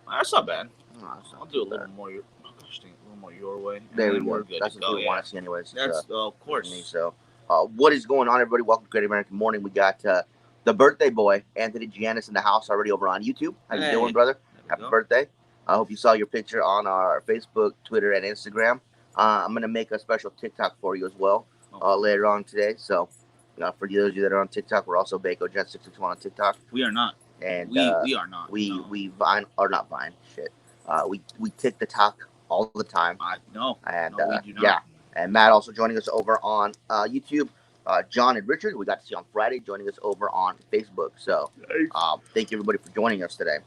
That's not bad. No, it's I'll not do too a little bad. more. Oh gosh, dang, a little more your way, and There we then we're go. good to That's what go. people want Yeah, to see, anyways. It's that's of with me. course. So, what is going on, everybody? Welcome to Great American Morning. We got the birthday boy, Anthony Giannis, in the house already over on YouTube. How you doing, Hey, brother? there we Happy go. birthday! I hope you saw your picture on our Facebook, Twitter, and Instagram. I'm gonna make a special TikTok for you as well Oh, cool. later on today. So, for those of you that are on TikTok, we're also Baco Jet 661 on TikTok, We are not. and We are not. No, we Vine or not Vine, shit. We tick the talk all the time, I no, and no, we do yeah, not. and Matt also joining us over on YouTube. John and Richard, we got to see on Friday, joining us over on Facebook. So, Nice. thank you everybody for joining us today.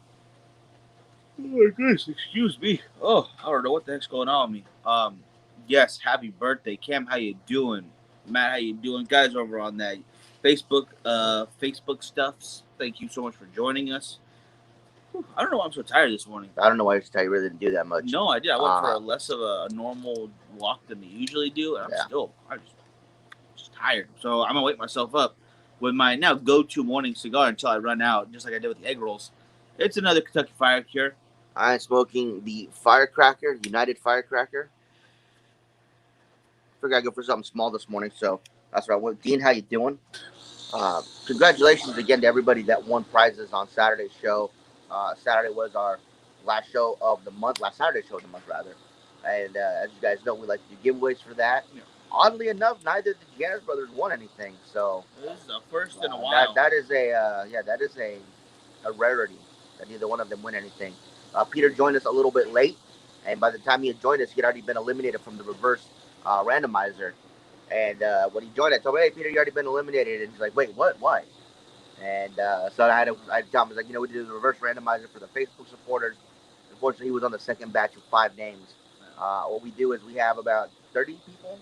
Oh my goodness, excuse me. Oh, I don't know what the heck's going on with me. Yes, happy birthday, Cam. How you doing, Matt? How you doing, guys? Over on that Facebook stuffs. Thank you so much for joining us. I don't know why I'm so tired this morning. I don't know why I tell you really didn't do that much. No, I did. I went for a Uh, less of a normal walk than we usually do, and yeah, I'm just tired. So I'm gonna wake myself up with my now go-to morning cigar until I run out, just like I did with the egg rolls. It's another Kentucky Fire Cure. I am smoking the Firecracker, United Firecracker. Figured I'd go for something small this morning, so that's what I went. Dean, how you doing? Congratulations again to everybody that won prizes on Saturday's show. Saturday was our last show of the month, last Saturday show of the month, rather. And as you guys know, we like to do giveaways for that. Yeah. Oddly enough, neither of the Giannis brothers won anything, so This is the first in a that while. that is a that is a rarity that neither one of them win anything. Peter joined us a little bit late, and by the time he had joined us, he had already been eliminated from the reverse randomizer. And when he joined, I told him, "Hey, Peter, you already been eliminated." And he's like, "Wait, what? Why?" And so I had to tell him, I was like, we did the reverse randomizer for the Facebook supporters. Unfortunately, he was on the second batch of 5 names. What we do is we have about 30 people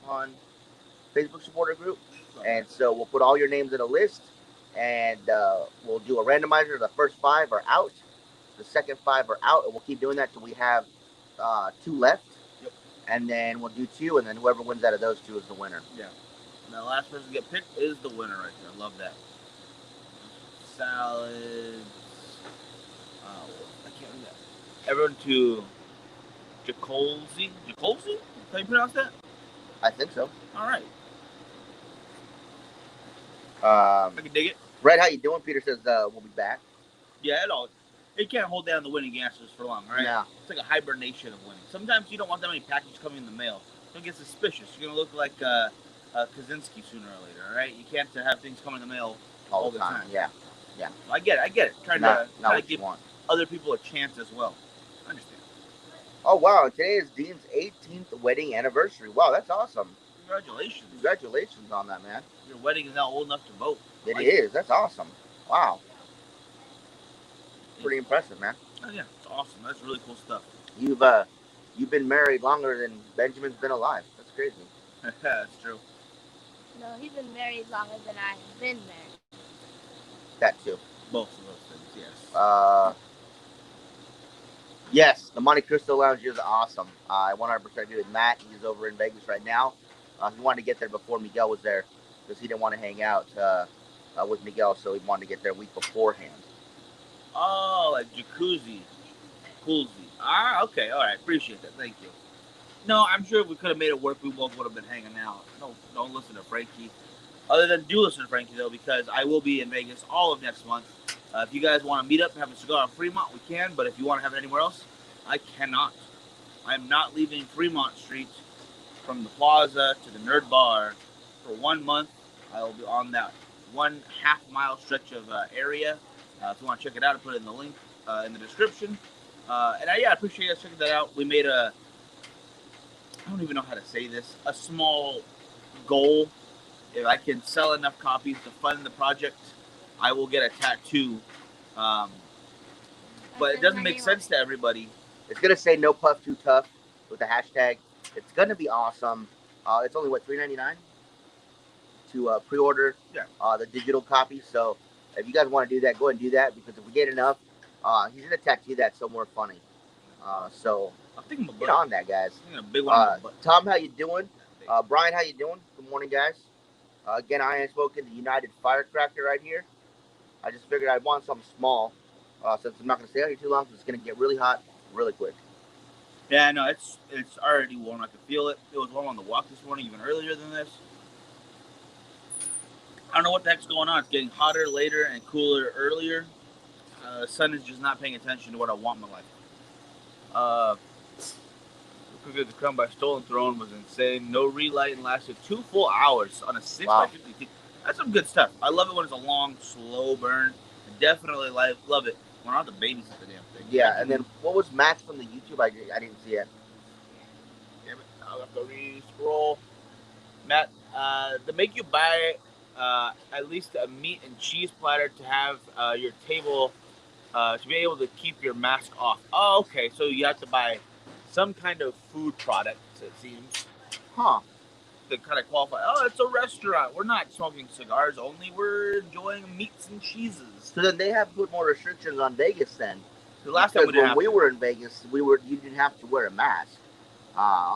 on Facebook supporter group, and so we'll put all your names in a list, and we'll do a randomizer. The first 5 are out, the second 5 are out, and we'll keep doing that till we have 2 left. Yep. And then we'll do 2, and then whoever wins out of those 2 is the winner. Yeah. And the last person to get picked is the winner right there. Love that. Salads. I can't remember that. Everyone to Jacolzi. Jacolzi? How you pronounce that? I think so. All right. I Um, can dig it. Red, how you doing? Peter says we'll be back. Yeah, it can't hold down the winning answers for long, right? Yeah. It's like a hibernation of winning. Sometimes you don't want that many packages coming in the mail. Don't get suspicious. You're gonna look like Kaczynski sooner or later, all right? You can't have things come in the mail all the time. Yeah. Yeah. I get it. Trying Not to what you give want. other people a chance as well. I understand. Oh wow! Today is Dean's 18th wedding anniversary. Wow, that's awesome. Congratulations. Congratulations on that, man. Your wedding is now old enough to vote. It is. That's awesome. Wow. Pretty impressive, man. Oh yeah, it's awesome. That's really cool stuff. You've been married longer than Benjamin's been alive. That's crazy. That's true. No, he's been married longer than I have been married. That too. Both of those things, yes. Yes, the Monte Cristo Lounge is awesome. I 100% agree with Matt. He's over in Vegas right now. He wanted to get there before Miguel was there because he didn't want to hang out with Miguel, so he wanted to get there a week beforehand. Oh, like jacuzzi. Coolsy. Ah, okay, all right. Appreciate that. Thank you. No, I'm sure if we could have made it work, we both would have been hanging out. No, don't listen to Frankie. Other than do listen to Frankie, though, because I will be in Vegas all of next month. If you guys want to meet up and have a cigar on Fremont, we can. But if you want to have it anywhere else, I cannot. I'm not leaving Fremont Street from the plaza to the Nerd Bar for 1 month. I will be on that 1/2 mile stretch of area. If you want to check it out, I'll put it in the link in the description. And I appreciate you guys checking that out. We made I don't even know how to say this, a small goal. If I can sell enough copies to fund the project, I will get a tattoo. Um, but it doesn't make sense to everybody. It's gonna say no puff too tough with the hashtag. It's gonna be awesome. It's only what $3.99 to pre-order the digital copy. So if you guys want to do that, go ahead and do that because if we get enough, he's gonna tattoo that somewhere funny. So get on that, guys. A big one. Tom, how you doing? Brian, how you doing? Good morning, guys. Again, I am smoking the United Firecracker right here. I just figured I'd want something small since I'm not going to stay out here too long, 'cause it's going to get really hot really quick. Yeah, no, it's already warm. I can feel it. It was warm on the walk this morning, even earlier than this. I don't know what the heck's going on. It's getting hotter later and cooler earlier. The sun is just not paying attention to what I want in my life. The Crown by Stolen Throne was insane. No relight and lasted 2 full hours on a 6x50. That's some good stuff. I love it when it's a long, slow burn. I definitely love it when I don't have to babysit the damn thing. Yeah, and then what was Max from the YouTube? I didn't see it. Damn it, I'll have to re-scroll. Matt, they make you buy at least a meat and cheese platter to have your table to be able to keep your mask off. Oh, okay. So you have to buy some kind of food product, it seems. Huh. To kind of qualify. Oh, it's a restaurant. We're not smoking cigars only. We're enjoying meats and cheeses. So then they have put more restrictions on Vegas then. The last time when we were in Vegas, you didn't have to wear a mask.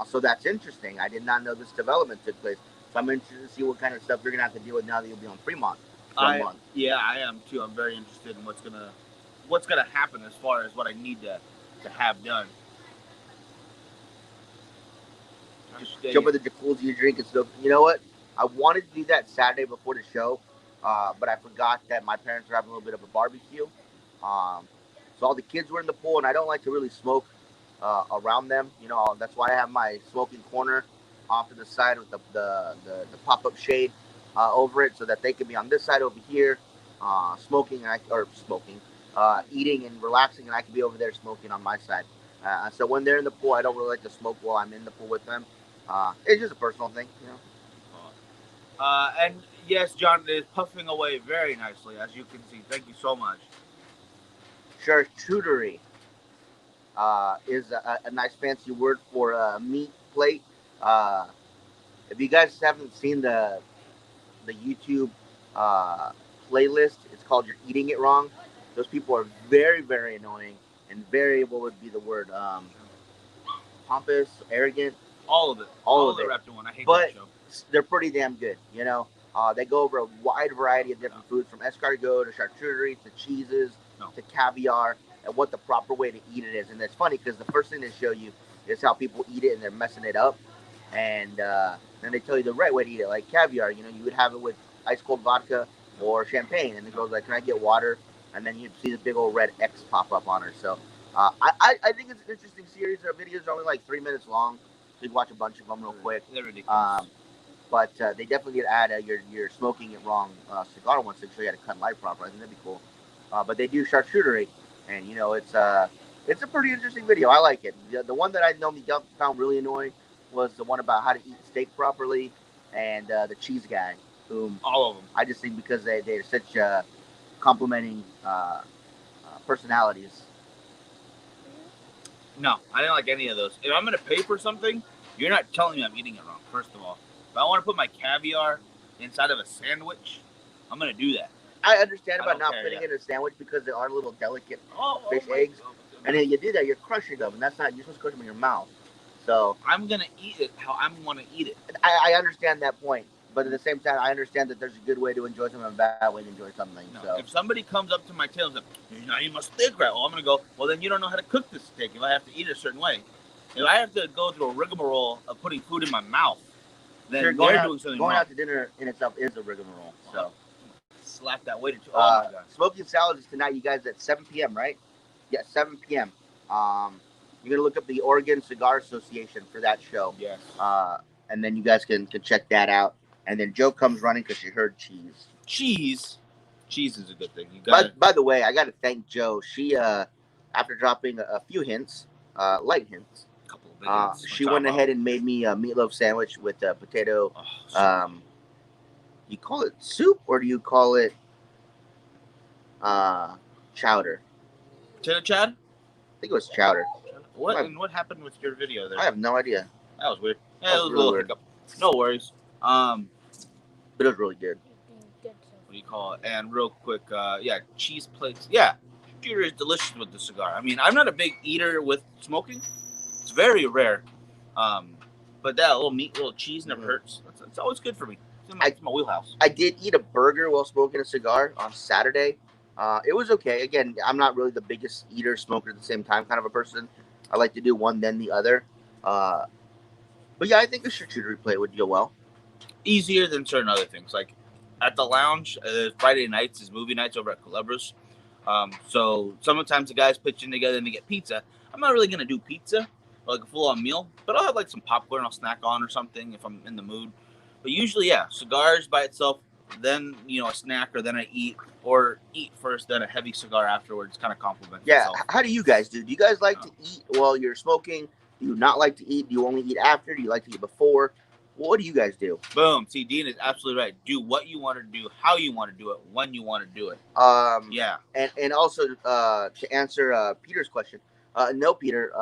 So that's interesting. I did not know this development took place. So I'm interested to see what kind of stuff you're gonna have to deal with now that you'll be on Fremont for a month. Yeah, I am too. I'm very interested in what's gonna happen as far as what I need to have done. Just jump in the jacuzzi, you drink and stuff. You know what? I wanted to do that Saturday before the show, but I forgot that my parents were having a little bit of a barbecue. So all the kids were in the pool, and I don't like to really smoke around them. You know, that's why I have my smoking corner off to the side with the pop-up shade over it, so that they can be on this side over here, eating and relaxing, and I can be over there smoking on my side. So when they're in the pool, I don't really like to smoke while I'm in the pool with them. It's just a personal thing, you know. And yes, John is puffing away very nicely, as you can see. Thank you so much. Charcuterie is a nice fancy word for a meat plate. If you guys haven't seen the YouTube playlist, it's called "You're Eating It Wrong." Those people are very, very annoying and very, what would be the word, pompous, arrogant. All of it. All of it. Wrapped in one. I hate but that show. They're pretty damn good, you know. They go over a wide variety of different foods, from escargot to charcuterie to cheeses to caviar, and what the proper way to eat it is. And it's funny because the first thing they show you is how people eat it, and they're messing it up. And then they tell you the right way to eat it, like caviar. You know, you would have it with ice cold vodka or champagne, and the girl's like, "Can I get water?" And then you see this big old red X pop up on her. So I think it's an interesting series. Their videos are only like 3 minutes long. So you can watch a bunch of them real quick. They're ridiculous. But they definitely need to add your smoking it wrong cigar once to show you how to cut light proper. I think that'd be cool. But they do charcuterie, and you know it's a pretty interesting video. I like it. The one that I normally found really annoying was the one about how to eat steak properly, and the cheese guy, whom all of them. I just think because they're such complimenting personalities. No, I didn't like any of those. If I'm going to pay for something, you're not telling me I'm eating it wrong, first of all. If I want to put my caviar inside of a sandwich, I'm going to do that. I understand about not putting it in a sandwich because they are little delicate fish eggs. And then you do that, you're crushing them, and that's not, you're supposed to crush them in your mouth. So I'm going to eat it how I want to eat it. I understand that point. But at the same time, I understand that there's a good way to enjoy something and a bad way to enjoy something. No, so if somebody comes up to my table and says, "You're not eating my steak right," well, I'm going to go, well, then you don't know how to cook this steak if I have to eat it a certain way. If I have to go through a rigmarole of putting food in my mouth, then they're doing something wrong. Going out to dinner in itself is a rigmarole. So slap that waiter too. Oh, my God. Smoking Salads is tonight, you guys, at 7 p.m., right? Yeah, 7 p.m. You're going to look up the Oregon Cigar Association for that show. Yes. And then you guys can check that out. And then Joe comes running because she heard cheese. Cheese is a good thing. By the way, I got to thank Joe. She, after dropping a few hints, light hints, a couple of hints, she went ahead and made me a meatloaf sandwich with potato. You call it soup or do you call it chowder? Potato chowder? I think it was chowder. What happened with your video there? I have no idea. That was weird. Yeah, it was really weird. No worries. But it was really good. What do you call it? And real quick, cheese plates. Yeah, cheddar is delicious with the cigar. I mean, I'm not a big eater with smoking. It's very rare. But that little cheese never hurts. It's always good for me. It's my wheelhouse. I did eat a burger while smoking a cigar on Saturday. It was okay. Again, I'm not really the biggest eater, smoker at the same time kind of a person. I like to do one then the other. Uh, but yeah, I think a charcuterie plate would go well. Easier than certain other things. Like at the lounge, Friday nights is movie nights over at Culebras. So sometimes the guys pitch in together and they get pizza. I'm not really gonna do pizza, like a full-on meal, but I'll have like some popcorn I'll snack on or something if I'm in the mood. But usually, yeah, cigars by itself, then a snack, or then I eat, or eat first, then a heavy cigar afterwards. Kind of complements Yeah. itself. How do you guys do? Do you guys like to eat while you're smoking? Do you not like to eat? Do you only eat after? Do you like to eat before? What do you guys do? Boom. See, Dean is absolutely right. Do what you want to do, how you want to do it, when you want to do it. Yeah. And also to answer Peter's question, no, Peter,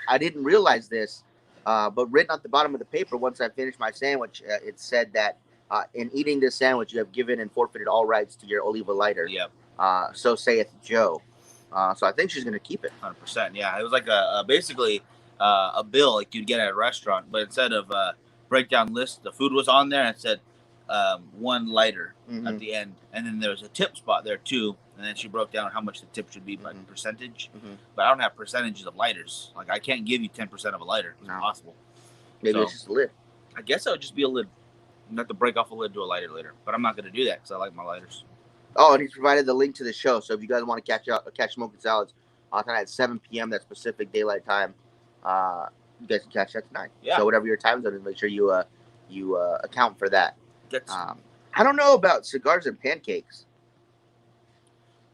I didn't realize this, but written at the bottom of the paper, once I finished my sandwich, it said that in eating this sandwich, you have given and forfeited all rights to your Oliva lighter. Yep. So saith Joe. So I think she's going to keep it. 100%. Yeah, it was like basically a bill like you'd get at a restaurant, but instead of breakdown list, the food was on there and it said one lighter at the end, and then there was a tip spot there too, and then she broke down how much the tip should be by percentage. But I don't have percentages of lighters. Like I can't give you 10% of a lighter. It's impossible. Maybe it's just a lid. I guess it would just be a lid. You have to break off a lid to a lighter later, but I'm not going to do that because I like my lighters. Oh, and he's provided the link to the show, so if you guys want to catch Smoking Salads tonight at 7 p.m. That's Pacific Daylight Time. You guys can catch that tonight. Yeah. So whatever your time zone is, make sure you account for that. I don't know about cigars and pancakes.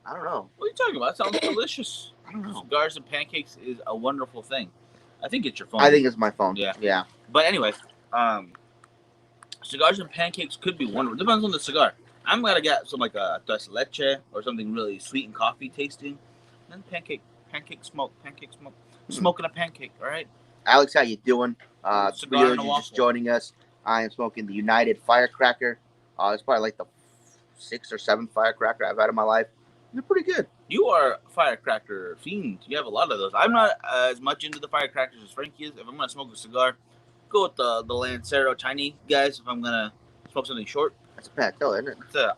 I don't know. What are you talking about? That sounds delicious. I don't know. Cigars and pancakes is a wonderful thing. I think it's your phone. I think it's my phone. Yeah. Yeah. But anyway, cigars and pancakes could be wonderful. Depends on the cigar. I'm gonna get some like a tres leche or something really sweet and coffee tasting. And then pancake smoke. Smoking a pancake, all right? Alex, how you doing? For Cigar those and of a you just waffle. joining us, I am smoking the United Firecracker. It's probably like the 6th or 7th firecracker I've had in my life. They're pretty good. You are a firecracker fiend. You have a lot of those. I'm not as much into the firecrackers as Frankie is. If I'm gonna smoke a cigar, go with the Lancero Chinese guys. If I'm gonna smoke something short, That's a Panatella, isn't it?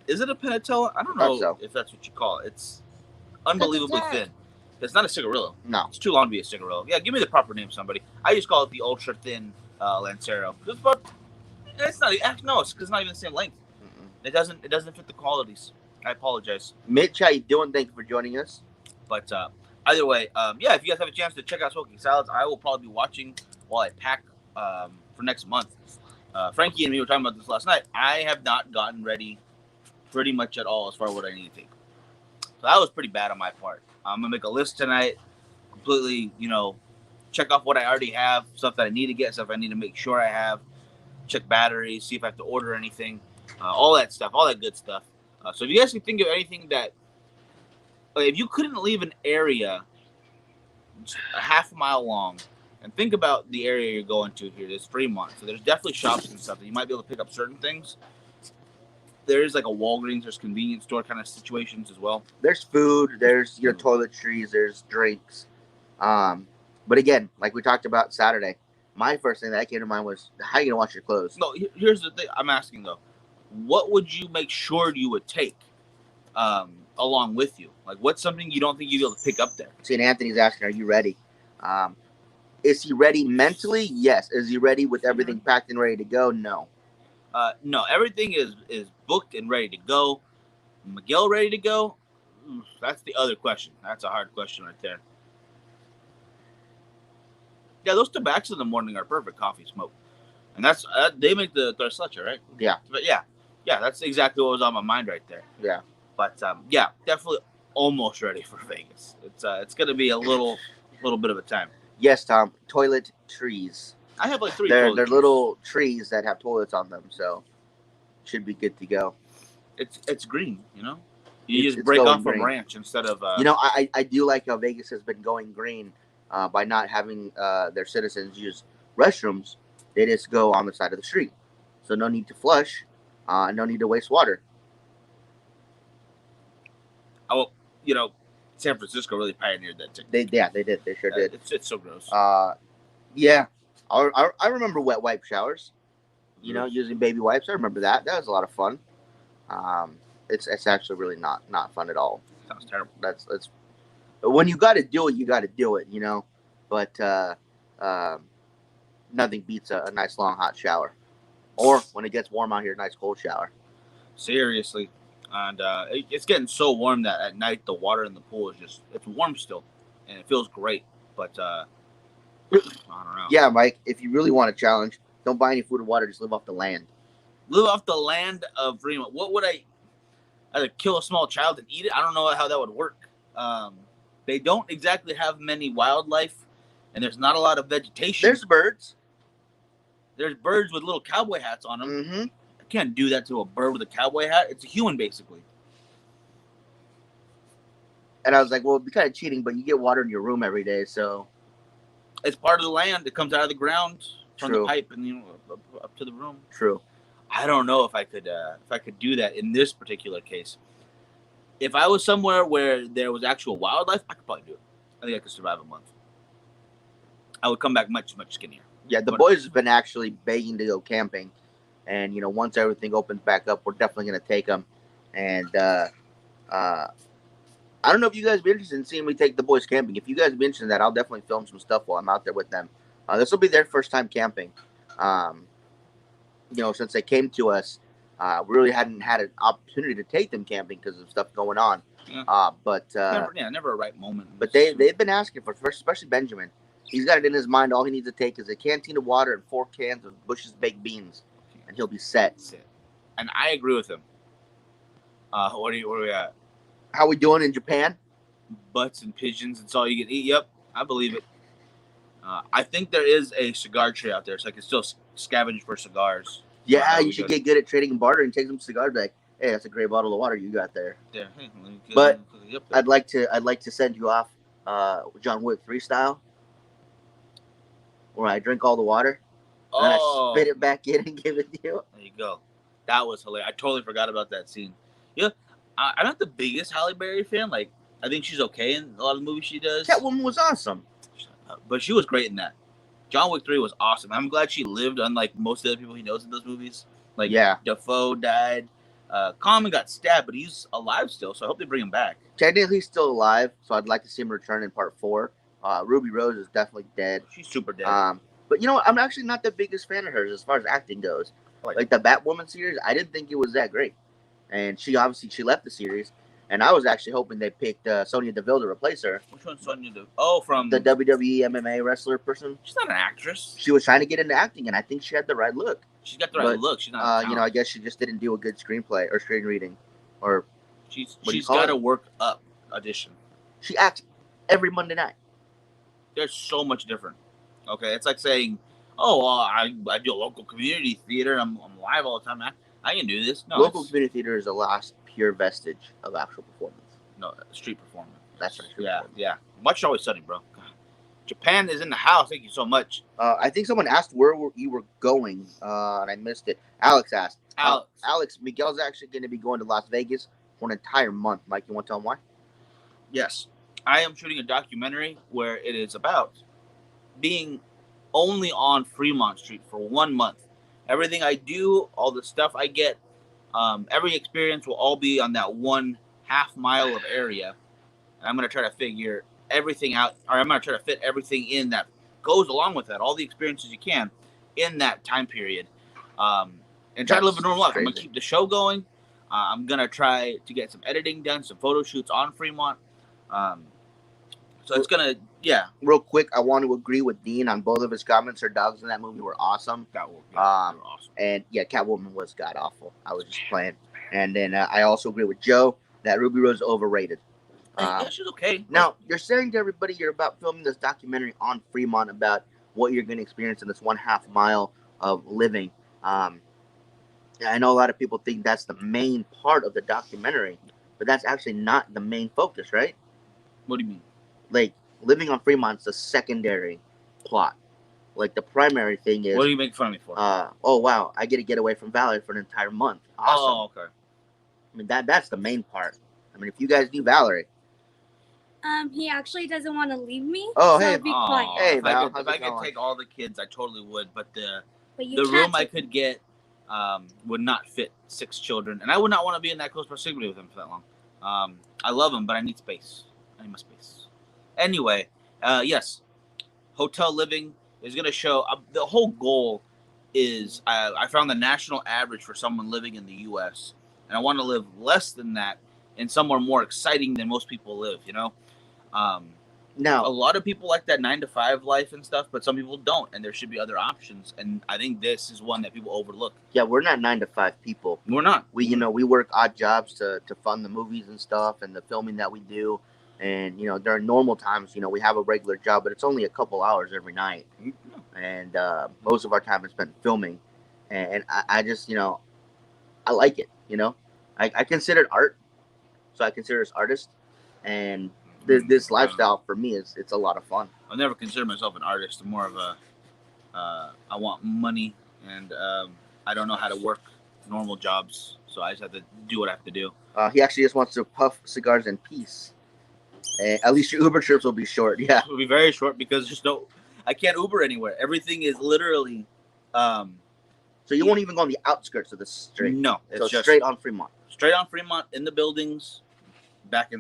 Is it a Panatella? I don't know So. if that's what you call it. It's unbelievably thin. It's not a cigarillo. No. It's too long to be a cigarillo. Yeah, give me the proper name, somebody. I just call it the ultra thin Lancero. It's not. No, it's not even the same length. It doesn't fit the qualities. I apologize. Mitch, how you doing? Thank you for joining us. But either way, if you guys have a chance to check out Smoking Salads, I will probably be watching while I pack for next month. Frankie and me were talking about this last night. I have not gotten ready pretty much at all as far as what I need to take. So that was pretty bad on my part. I'm going to make a list tonight, completely, check off what I already have, stuff that I need to get, stuff I need to make sure I have, check batteries, see if I have to order anything, all that stuff, all that good stuff. So if you guys can think of anything that, if you couldn't leave an area a half a mile long, and think about the area you're going to here, there's Fremont, so there's definitely shops and stuff that you might be able to pick up certain things. There is like a Walgreens, there's convenience store kind of situations as well. There's food, there's your toiletries, there's drinks. But again, like we talked about Saturday, my first thing that came to mind was, how are you going to wash your clothes? No, here's the thing I'm asking though. What would you make sure you would take along with you? Like, what's something you don't think you'd be able to pick up there? See, and Anthony's asking, are you ready? Is he ready mentally? Yes. Is he ready with everything packed and ready to go? No. No, everything is booked and ready to go. Miguel ready to go? That's the other question. That's a hard question right there. Yeah, those tobaccos in the morning are perfect coffee smoke. And that's they make the tres leche, right? Yeah. But yeah, that's exactly what was on my mind right there. Yeah. But yeah, definitely almost ready for Vegas. It's going to be a little bit of a time. Yes, Tom. Toilet trees. I have like 3 They're toilet trees. little trees that have toilets on them, so should be good to go. It's green, You just It's break going off green. a branch instead of. I do like how Vegas has been going green by not having their citizens use restrooms. They just go on the side of the street, so no need to flush, no need to waste water. Oh, San Francisco really pioneered that too. They did. They sure did. It's so gross. Yeah, I remember wet wipe showers. Using baby wipes. I remember that. That was a lot of fun. It's actually really not fun at all. Sounds terrible. That's when you got to do it, you got to do it, you know. But nothing beats a nice long hot shower, or when it gets warm out here, a nice cold shower. Seriously. And it's getting so warm that at night the water in the pool is it's warm still, and it feels great. But I don't know. Yeah, Mike. If you really want a challenge, don't buy any food or water. Just live off the land. Live off the land of Fremont. What would either kill a small child and eat it? I don't know how that would work. They don't exactly have many wildlife, and there's not a lot of vegetation. There's birds. There's birds with little cowboy hats on them. Mm-hmm. I can't do that to a bird with a cowboy hat. It's a human, basically. And I was like, well, it'd be kind of cheating, but you get water in your room every day, so It's part of the land. It comes out of the ground from True. the pipe and up to the room. true. I don't know if I could do that in this particular case. If I was somewhere where there was actual wildlife, I could probably do it. I think I could survive a month. I would come back much skinnier. Yeah, the But- boys have been actually begging to go camping, and once everything opens back up, we're definitely gonna take them. And I don't know if you guys be interested in seeing me take the boys camping. If you guys be interested in that, I'll definitely film some stuff while I'm out there with them. This will be their first time camping. Since they came to us, we really hadn't had an opportunity to take them camping because of stuff going on. Yeah. But Never a right moment. But they've been asking for, especially Benjamin. He's got it in his mind. All he needs to take is a canteen of water and 4 cans of Bush's baked beans, and he'll be set. That's it. And I agree with him. Where are we at? How we doing in Japan? Butts and pigeons. It's all you can eat. Yep, I believe it. I think there is a cigar tray out there, so I can still scavenge for cigars. Yeah, Wow, you we should good. get good at trading and bartering. Take some cigars back. Hey, that's a great bottle of water you got there. There. Hey, let me get- But yep, I'd like to send you off John Wick 3 style, where I drink all the water and I spit it back in and give it to you. There you go. That was hilarious. I totally forgot about that scene. Yeah, I'm not the biggest Halle Berry fan. Like, I think she's okay in a lot of the movies she does. Catwoman was awesome. But she was great in that. John Wick 3 was awesome. I'm glad she lived, unlike most of the other people he knows in those movies. Like, Yeah. Dafoe died. Common got stabbed, but he's alive still, so I hope they bring him back. Technically, he's still alive, so I'd like to see him return in part 4. Ruby Rose is definitely dead. She's super dead. But you know what? I'm actually not the biggest fan of hers as far as acting goes. Like the Batwoman series, I didn't think it was that great. And she left the series. And I was actually hoping they picked Sonya Deville to replace her. Which one's Sonya Deville? Oh, from The WWE MMA wrestler person. She's not an actress. She was trying to get into acting, and I think she had the right look. She's got the right But, look. She's not. I guess she just didn't do a good screenplay or screen reading. Or she's what do you call got to it? work up audition. She acts every Monday night. There's so much different. Okay, it's like saying, "Oh, well, I do a local community theater. I'm live all the time. I can do this." No, Local it's- community theater is the last pure vestige of actual performance. No, street performance. That's right. street Yeah, performance. yeah. Watch Always Sunny, bro. God. Japan is in the house. Thank you so much, I think someone asked where you were going, and I missed it. Alex asked. Alex. Alex, Miguel's actually going to be going to Las Vegas for an entire month. Mike, you want to tell him why? Yes, I am shooting a documentary where it is about being only on Fremont Street for 1 month. Everything I do, all the stuff I get, every experience will all be on that 1/2 mile of area. And I'm going to try to figure everything out, or I'm going to try to fit everything in that goes along with that, all the experiences you can in that time period. And try to live a normal life. I'm going to Crazy. keep the show going. I'm going to try to get some editing done, some photo shoots on Fremont. So it's going to, yeah. Real quick, I want to agree with Dean on both of his comments. Her dogs in that movie were awesome. That will be Um, awesome. And yeah, Catwoman was god awful. I was just playing. And then I also agree with Joe that Ruby Rose is overrated. Yeah, she's okay. Now, you're saying to everybody you're about filming this documentary on Fremont about what you're going to experience in this 1/2 mile of living. I know a lot of people think that's the main part of the documentary, but that's actually not the main focus, right? What do you mean? Like, living on Fremont's the secondary plot. Like, the primary thing is, What do you make fun of me for? oh, wow, I get to get away from Valerie for an entire month. Awesome. Oh, okay. I mean, that's the main part. I mean, if you guys knew Valerie. He actually doesn't want to leave me. Oh, so hey. be Aw, quiet. Hey, if Val, I how's could it going? take all the kids, I totally would. But the But you the can't room I take- could get would not fit 6 children, and I would not want to be in that close proximity with him for that long. I love him, but I need space. I need my space. Anyway, yes, hotel living is going to show. The whole goal is I found the national average for someone living in the U.S., and I want to live less than that and somewhere more exciting than most people live. You know, a Now, lot of people like that 9 to 5 life and stuff, but some people don't, and there should be other options. And I think this is one that people overlook. yeah, we're not 9 to 5 people. We're not. We work odd jobs to fund the movies and stuff and the filming that we do. And during normal times, we have a regular job, but it's only a couple hours every night, and most of our time is spent filming. And I just, I like it. I consider it art, so I consider us artists, and this lifestyle for me it's a lot of fun. I'll never consider myself an artist. I'm more of a I want money, and I don't know how to work normal jobs, so I just have to do what I have to do. He actually just wants to puff cigars in peace. And at least your Uber trips will be short. Yeah, It will be very short because I can't Uber anywhere. Everything is literally so you won't even go on the outskirts of the street. no. So It's just straight on Fremont. straight on Fremont in the buildings, back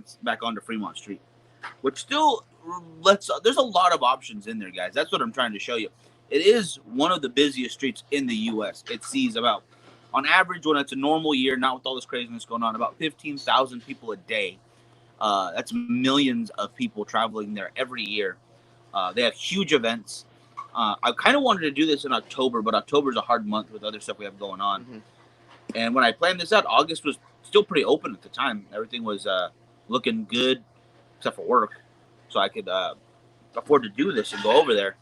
onto Fremont Street, which still there's a lot of options in there, guys. That's what I'm trying to show you. It is one of the busiest streets in the U.S. It sees about, on average, when it's a normal year, not with all this craziness going on, about 15,000 people a day. That's millions of people traveling there every year. They have huge events. I kind of wanted to do this in October, but October is a hard month with other stuff we have going on. Mhm. And when I planned this out, August was still pretty open at the time. Everything was looking good, except for work. So I could afford to do this and go over there.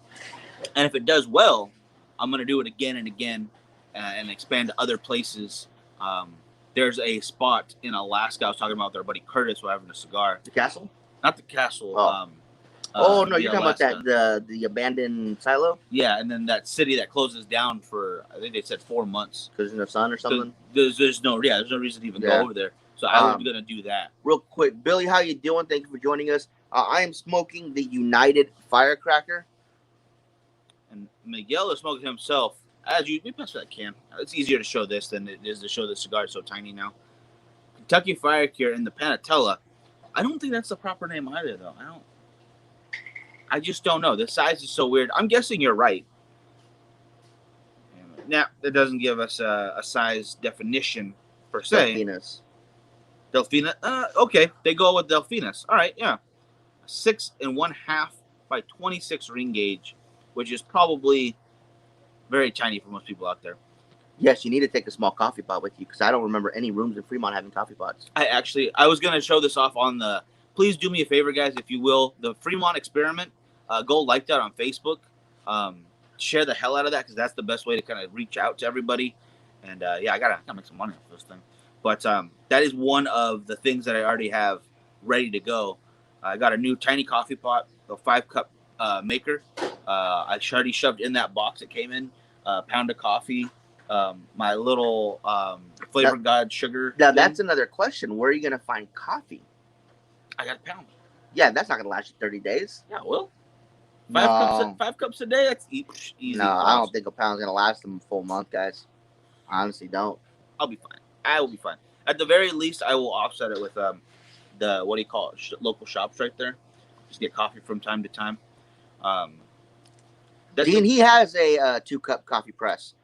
And if it does well, I'm going to do it again and again and expand to other places. There's a spot in Alaska I was talking about with our buddy Curtis while having a cigar. The castle? Not the castle. Oh no, the you're talking about Alaska. the abandoned silo Yeah, and then that city that closes down for, I think they said 4 months. because in the sun or something. There's no reason to even Yeah. go over there. So I was gonna do that. Real quick, Billy, how you doing? Thank you for joining us. I am smoking the United Firecracker. And Miguel is smoking himself. As you, we pass that can. It's easier to show this than it is to show the cigar. It's so tiny now. Kentucky Fire Cure and the Panatella. I don't think that's the proper name either, though. I just don't know. The size is so weird. I'm guessing you're right. Now, that doesn't give us a size definition per se. Delphinus. Delphina. Okay, they go with Delphinus. All right, yeah. 6 1/2 by 26 ring gauge, which is probably very tiny for most people out there. Yes, you need to take a small coffee pot with you because I don't remember any rooms in Fremont having coffee pots. I was going to show this off on the, please do me a favor, guys, if you will, the Fremont experiment. Go like that on Facebook. Share the hell out of that because that's the best way to kind of reach out to everybody. And yeah, I gotta make some money off this thing. But that is one of the things that I already have ready to go. I got a new tiny coffee pot, a 5-cup maker. I already shoved in that box it came in, a pound of coffee, my little Flavor God sugar. Now, thing. that's another question. Where are you going to find coffee? I got a pound. Yeah, that's not going to last you 30 days. Yeah, well, No. 5 cups a day. That's easy. No, I don't think a pound's going to last them a full month, guys. I honestly don't. I'll be fine. I will be fine. At the very least, I will offset it with the, what do you call it, local shops right there. Just get coffee from time to time. Dean, he has a 2-cup coffee press.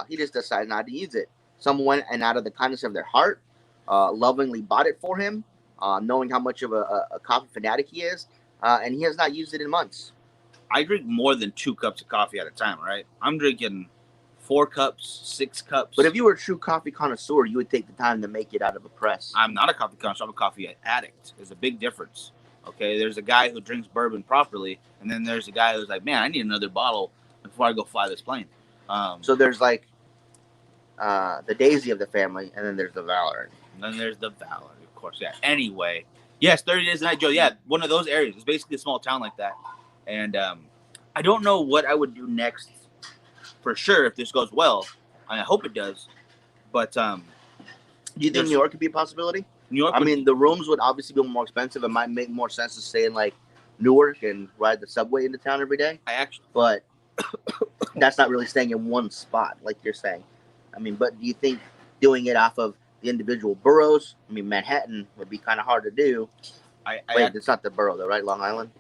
He just decided not to use it. Someone, and out of the kindness of their heart, lovingly bought it for him, knowing how much of a coffee fanatic he is, and he has not used it in months. I drink more than 2 cups of coffee at a time, right? I'm drinking 4 cups, 6 cups. But if you were a true coffee connoisseur, you would take the time to make it out of a press. I'm not a coffee connoisseur. I'm a coffee addict. There's a big difference. Okay, there's a guy who drinks bourbon properly, and then there's a guy who's like, man, I need another bottle before I go fly this plane. So there's like the Daisy of the family, and then there's the Valor. And then there's the Valor, of course. Yeah. Anyway, yes, 30 Days a Night, Joe. Yeah, one of those areas. It's basically a small town like that. And I don't know what I would do next for sure if this goes well. I hope it does. But Do you think New York could be a possibility? New York. I mean, the rooms would obviously be more expensive. It might make more sense to stay in like Newark and ride the subway into town every day. I actually. But that's not really staying in one spot, like you're saying. I mean, but do you think doing it off of the individual boroughs? I mean, Manhattan would be kind of hard to do. Wait, it's not the borough though, right? Long Island.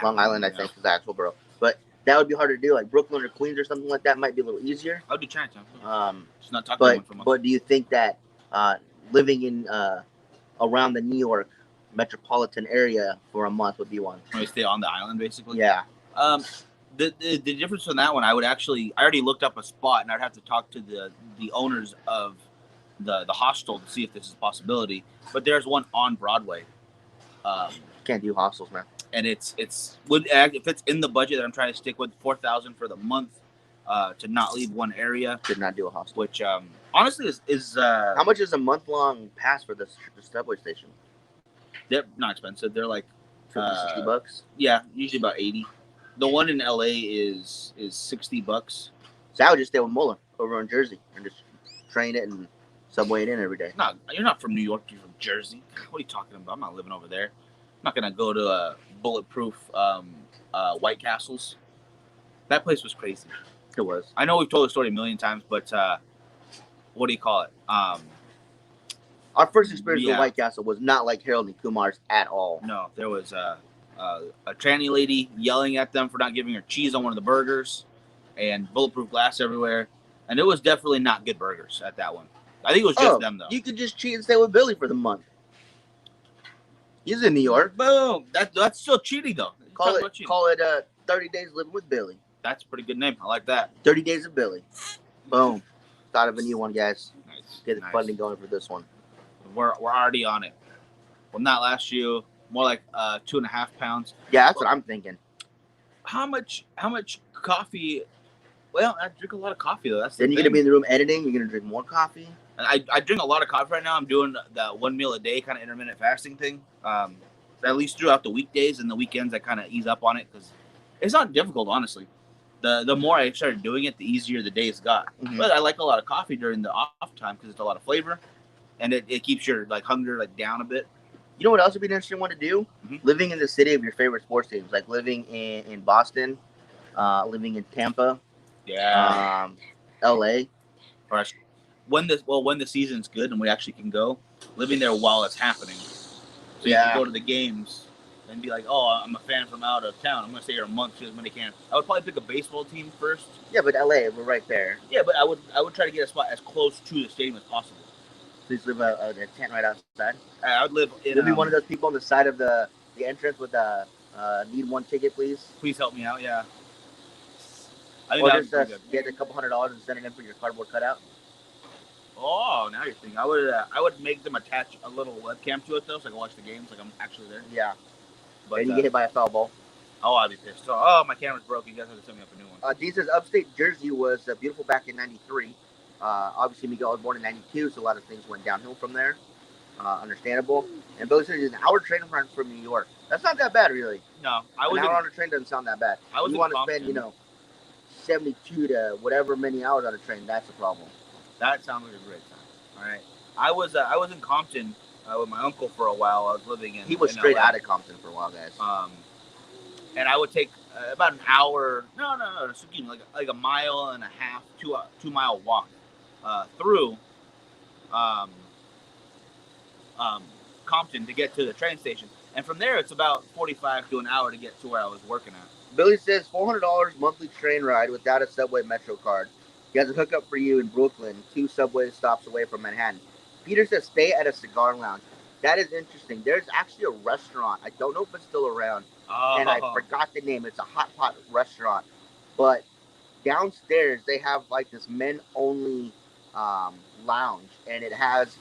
Long Island, I think, is the actual borough. But that would be harder to do. Like Brooklyn or Queens or something like that might be a little easier. I would do Chinatown. Just not talking but do you think that living in around the New York metropolitan area for a month would be one? We stay on the island, basically. Yeah. The difference from that one, I already looked up a spot, and I'd have to talk to the owners of the hostel to see if this is a possibility. But there's one on Broadway. Can't do hostels, man. And if it's in the budget that I'm trying to stick with, $4,000 for the month, to not leave one area. Did not do a hostel. Which honestly is how much is a month-long pass for the subway station? They're not expensive. They're like $60. Yeah, usually about 80. The one in LA is $60. So I would just stay with Mullen over in Jersey and just train it and subway it in every day. No, you're not from New York. You're from Jersey. What are you talking about? I'm not living over there. I'm not gonna go to a bulletproof White Castles. That place was crazy. It was. I know we've told the story a million times, but what do you call it? Our first experience with White Castle was not like Harold and Kumar's at all. No, there was a tranny lady yelling at them for not giving her cheese on one of the burgers, and bulletproof glass everywhere. And it was definitely not good burgers at that one. I think it was just them, though. You could just cheat and stay with Billy for the month. He's in New York. Boom. That's still cheating, though. Call it 30 Days Living with Billy. That's a pretty good name. I like that. 30 Days of Billy. Boom. Thought of a new one, guys. Nice. Get the funding going for this one. We're already on it. Will not last you more like 2.5 pounds. Yeah, that's what I'm thinking. How much coffee? Well, I drink a lot of coffee though. Then you're gonna be in the room editing. You're gonna drink more coffee. I drink a lot of coffee right now. I'm doing that 1 meal a day kind of intermittent fasting thing. At least throughout the weekdays and the weekends, I kind of ease up on it because it's not difficult, honestly. The more I started doing it, the easier the days got. Mm-hmm. But I like a lot of coffee during the off time because it's a lot of flavor, and it keeps your hunger down a bit. You know what else would be an interesting one to do? Mm-hmm. Living in the city of your favorite sports teams, like living in Boston, living in Tampa, LA, or when the season's good and we actually can go, living there while it's happening. So you can go to the games and be like, oh, I'm a fan from out of town. I'm gonna stay here a month, see as many can. I would probably pick a baseball team first. Yeah, but LA, we're right there. Yeah, but I would try to get a spot as close to the stadium as possible. Please live a tent right outside. I would live in. You'll be one of those people on the side of the entrance with need one ticket, please. Please help me out. Yeah. Or just get a couple $100 and send it in for your cardboard cutout. Oh, now you're thinking. I would make them attach a little webcam to it though, so I can watch the games like I'm actually there. Yeah. But and you get hit by a foul ball. Oh, I'd be pissed. Oh, my camera's broken. You guys have to send me up a new one. Dean says upstate Jersey was beautiful back in '93. Obviously, Miguel was born in '92, so a lot of things went downhill from there. Understandable. And Billy says it's an hour train ride from New York. That's not that bad, really. No, an hour on a train doesn't sound that bad. You want to spend, 72 to whatever many hours on a train. That's the problem. That sounds like a great time. All right. I was in Compton with my uncle for a while. I was living in. He was straight out of Compton for a while, guys. And I would take about an hour. No, excuse me, like a mile and a half, 2 mile walk through Compton to get to the train station, and from there it's about 45 to an hour to get to where I was working at. Billy says $400 monthly train ride without a subway metro card. He has a hookup for you in Brooklyn, 2 subway stops away from Manhattan. Peter says stay at a cigar lounge. That is interesting. There's actually a restaurant. I don't know if it's still around. And I forgot the name. It's a hot pot restaurant. But downstairs, they have this men-only lounge. And it has,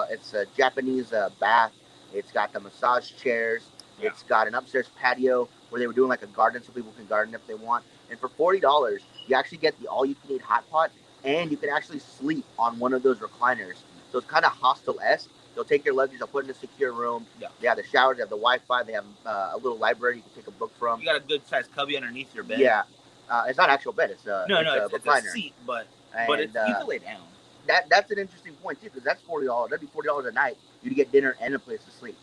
it's a Japanese bath. It's got the massage chairs. Yeah. It's got an upstairs patio where they were doing a garden so people can garden if they want. And for $40, you actually get the all-you-can-eat hot pot. And you can actually sleep on one of those recliners. So it's kind of hostel-esque. They'll take your luggage, they'll put it in a secure room. Yeah. They have the showers, they have the Wi-Fi, they have a little library you can take a book from. You got a good-sized cubby underneath your bed. Yeah. It's not an actual bed. It's a it's a seat, but you can lay down. That's an interesting point, too, because that's $40. That'd be $40 a night. You'd get dinner and a place to sleep.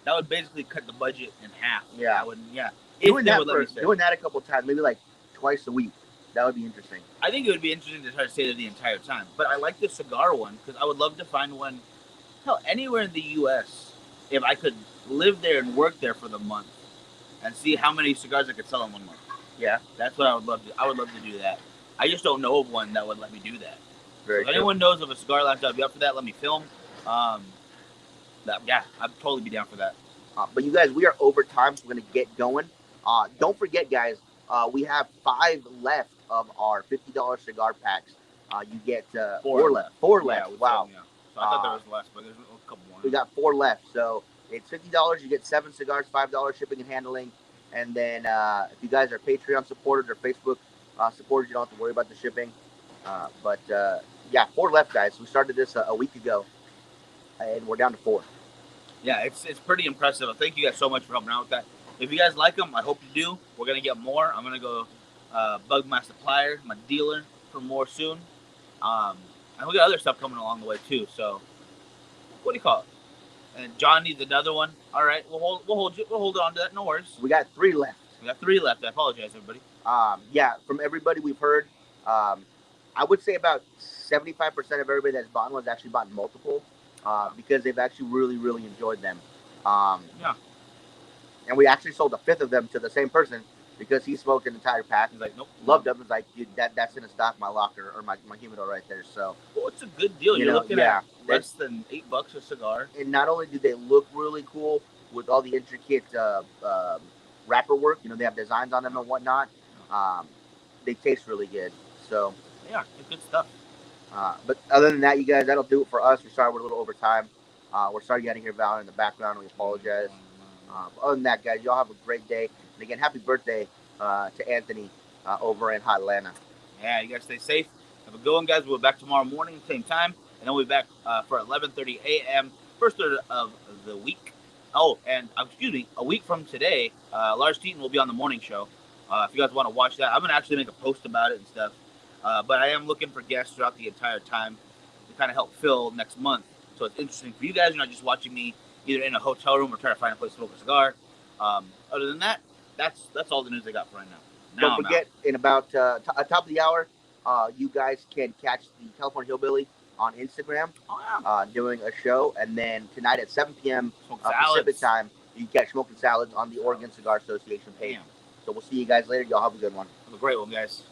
That would basically cut the budget in half. Yeah. Doing that a couple of times, maybe twice a week. That would be interesting. I think it would be interesting to try to stay there the entire time. But I like the cigar one because I would love to find one, hell, anywhere in the U.S. if I could live there and work there for the month and see how many cigars I could sell in 1 month. Yeah. That's what I would love to. I would love to do that. I just don't know of one that would let me do that. Very If true. anyone knows of a cigar lounge, I'd be up for that. Let me film. Yeah, I'd totally be down for that. But you guys, we are over time, so we're gonna get going. Don't forget, guys, we have 5 left of our $50 cigar packs. You get 4 left. 4 left. Yeah, Wow. yeah. So I thought there was less, but there's a couple more. We got 4 left. So it's $50. You get 7 cigars, $5 shipping and handling. And then if you guys are Patreon supporters or Facebook supporters, you don't have to worry about the shipping. But yeah, 4 left, guys. We started this a week ago, and we're down to 4. Yeah, it's pretty impressive. Thank you guys so much for helping out with that. If you guys like them, I hope you do. We're gonna get more. I'm gonna go bug my supplier, my dealer, for more soon. And we got other stuff coming along the way too. So, what do you call it? And John needs another one. All right, we'll hold on to that. No worries. We got 3 left. We got 3 left. I apologize, everybody. Yeah, from everybody we've heard, I would say about 75% of everybody that's bought one has actually bought multiple because they've actually really, really enjoyed them. Yeah. And we actually sold a 5th of them to the same person because he smoked an entire pack. He's like, nope. Loved them. He's like, dude, that's in a stock my locker or my humidor right there. So, Well, it's a good deal. You You're know, looking yeah, at less than $8 a cigar. and not only do they look really cool with all the intricate wrapper work, you know, they have designs on them and whatnot. They taste really good. So, Yeah, it's good stuff. but other than that, you guys, that'll do it for us. We started with a little overtime. We're sorry you had to hear Val in the background. We apologize. Other than that, guys, y'all have a great day. And again, happy birthday to Anthony over in Hot Atlanta. Yeah, you guys stay safe. Have a good one, guys. We'll be back tomorrow morning, same time. And then we'll be back for 11:30 a.m. First of the week. Oh, and excuse me, a week from today, Lars Teaton will be on the morning show. If you guys want to watch that, I'm going to actually make a post about it and stuff. But I am looking for guests throughout the entire time to kind of help fill next month. So it's interesting for you guys. You're not just watching me either in a hotel room or trying to find a place to smoke a cigar. Other than that, that's all the news I got for right now. Don't forget, in about top of the hour, you guys can catch the California Hillbilly on Instagram doing a show. And then tonight at 7 p.m. Pacific time, you can catch Smoking Salads on the Oregon Cigar Association page. Damn. So we'll see you guys later. Y'all have a good one. Have a great one, guys.